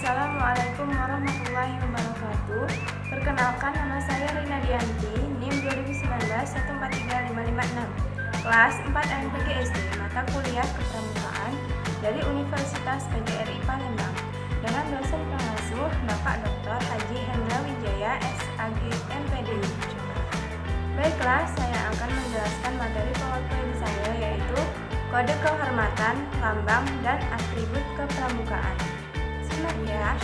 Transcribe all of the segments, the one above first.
Assalamualaikum warahmatullahi wabarakatuh. Perkenalkan, nama saya Rina Dianti, NIM 2019143556, kelas 4 MPG SD, mata kuliah kepramukaan dari Universitas PGRI Palembang, dengan dosen pengasuh Bapak Dr. Haji Hendra Wijaya, SAG, MPD. Baiklah, saya akan menjelaskan materi PowerPoint saya, yaitu kode kehormatan, lambang, dan atribut kepramukaan. Simak ya.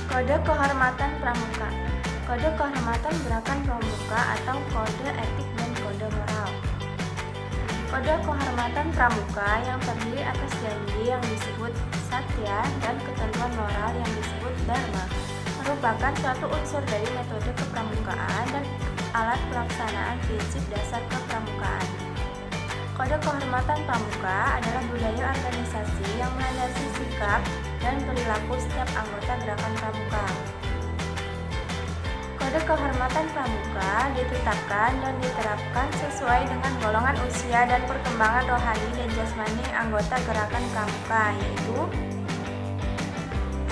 Kode kehormatan pramuka. Kode kehormatan gerakan pramuka atau kode etik dan kode moral. Kode kehormatan pramuka yang terdiri atas janji yang disebut satya dan ketentuan moral yang disebut dharma merupakan suatu unsur dari metode kepramukaan dan alat pelaksanaan prinsip dasar kepramukaan. Kode kehormatan pramuka adalah budaya organisasi yang melandasi sikap dan perilaku setiap anggota gerakan pramuka. Kode kehormatan pramuka ditetapkan dan diterapkan sesuai dengan golongan usia dan perkembangan rohani dan jasmani anggota gerakan pramuka, yaitu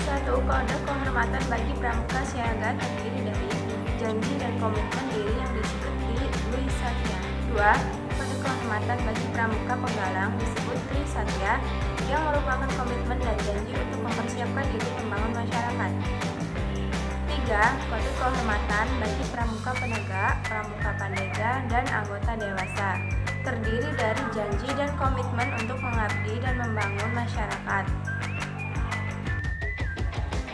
1. Kode kehormatan bagi pramuka siaga terdiri dari janji dan komitmen diri yang disebut Dwi Satya. 2. Kode kehormatan bagi pramuka penggalang disebut Tri Satya, yang merupakan komitmen dan janji untuk mempersiapkan diri membangun masyarakat. 3. Kode kehormatan bagi pramuka penegak, pramuka pandega, dan anggota dewasa, terdiri dari janji dan komitmen untuk mengabdi dan membangun masyarakat.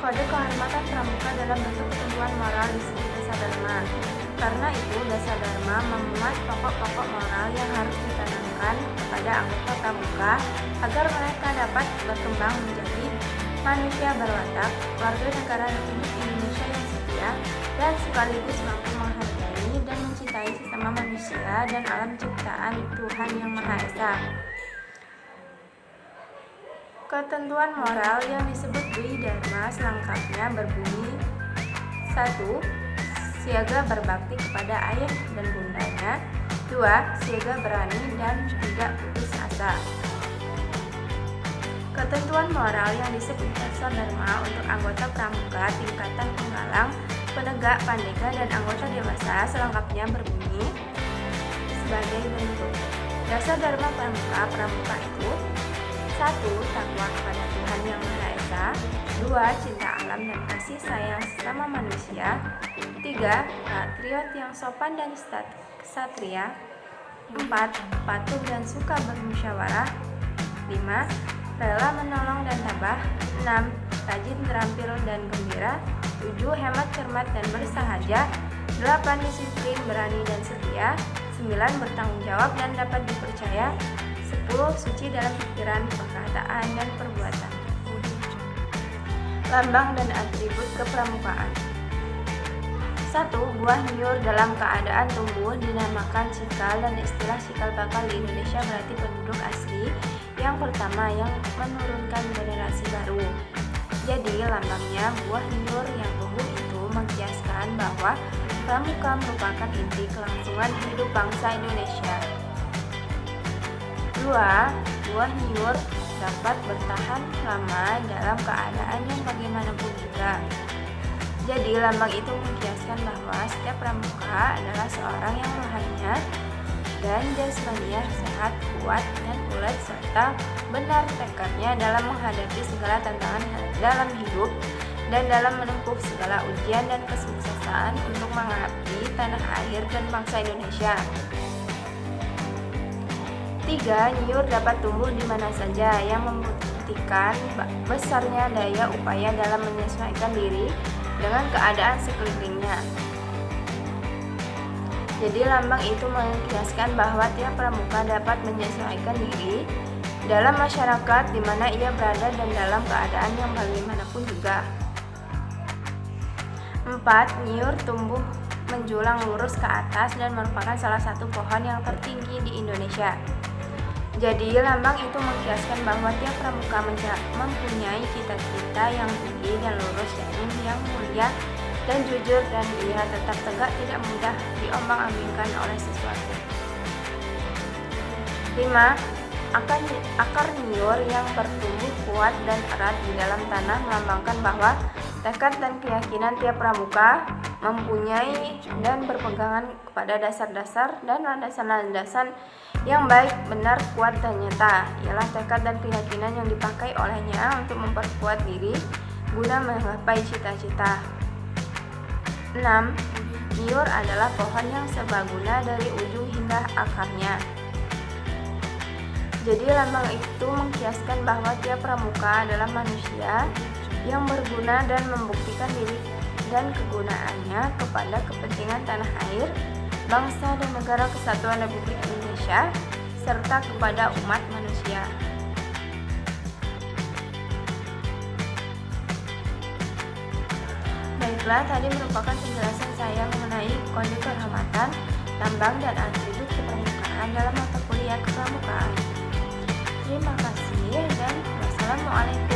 Kode kehormatan pramuka dalam bentuk ketentuan moral disebut Dasa Dharma. Karena itu, Dasa Dharma memuat pokok-pokok moral yang harus ditanamkan kepada anggota pramuka agar mereka dapat berkembang menjadi manusia berwatak, warga negara Republik Indonesia yang setia, dan sekaligus mampu menghargai dan mencintai sesama manusia dan alam ciptaan Tuhan Yang Maha Esa. Ketentuan moral yang disebut Dwi Dharma selengkapnya berbunyi: 1. Siaga berbakti kepada ayah dan bundanya. 2. Siaga berani dan tidak putus asa. Ketentuan moral yang disebut Dasa Dharma untuk anggota pramuka tingkatan penggalang, penegak, pandega, dan anggota dewasa selengkapnya berbunyi sebagai berikut. Dasa Dharma pramuka itu: 1. Takwa kepada Tuhan Yang Maha Esa. 2. Cinta alam dan kasih sayang sesama manusia. 3. Patriot yang sopan dan ksatria. 4. Patuh dan suka bermusyawarah. 5. Rela menolong dan tabah. 6. Rajin, terampil, dan gembira. 7. Hemat, cermat, dan bersahaja. 8. Disiplin, berani, dan setia. 9. Bertanggung jawab dan dapat dipercaya. 10. Suci dalam pikiran, perkataan, dan perbuatan. Lambang dan atribut kepramukaan. 1. Buah nyur dalam keadaan tumbuh dinamakan cikal, dan istilah cikal bakal di Indonesia berarti penduduk asli yang pertama yang menurunkan generasi baru. Jadi lambangnya buah nyur yang tumbuh itu mengkiaskan bahwa pramuka merupakan inti kelangsungan hidup bangsa Indonesia. 2. Buah nyur dapat bertahan lama dalam keadaan yang bagaimanapun juga. Jadi lambang itu mengkiaskan bahwa setiap pramuka adalah seorang yang rohaninya dan jasmaninya sehat, kuat, dan ulet, serta benar tekadnya dalam menghadapi segala tantangan dalam hidup dan dalam menempuh segala ujian dan kesuksesan untuk mengabdi tanah air dan bangsa Indonesia. 3. Nyur dapat tumbuh di mana saja, yang membuktikan besarnya daya upaya dalam menyesuaikan diri dengan keadaan sekelilingnya. Jadi lambang itu mengkiaskan bahwa tiap pramuka dapat menyesuaikan diri dalam masyarakat di mana ia berada dan dalam keadaan yang bagaimanapun juga. 4. Nyur tumbuh menjulang lurus ke atas dan merupakan salah satu pohon yang tertinggi di Indonesia. Jadi lambang itu mengkiaskan bahwa tiap pramuka mempunyai cita-cita yang tinggi dan lurus, yakni yang mulia dan jujur, dan dia tetap tegak, tidak mudah diombang-ambingkan oleh sesuatu. 5. Akar niur yang bertumbuh kuat dan erat di dalam tanah melambangkan bahwa tekad dan keyakinan tiap pramuka mempunyai dan berpegangan kepada dasar-dasar dan landasan-landasan yang baik, benar, kuat, dan nyata. Ialah tekad dan keyakinan yang dipakai olehnya untuk memperkuat diri guna menggapai cita-cita. 6. Niur adalah pohon yang serbaguna dari ujung hingga akarnya. Jadi lambang itu mengkiaskan bahwa tiap pramuka adalah manusia yang berguna dan membuktikan diri dan kegunaannya kepada kepentingan tanah air, bangsa dan negara kesatuan Republik Indonesia, serta kepada umat manusia. Baiklah, tadi merupakan penjelasan saya mengenai kode kehormatan, lambang, dan atribut kepramukaan dalam mata kuliah kepramukaan. Terima kasih dan wassalamualaikum.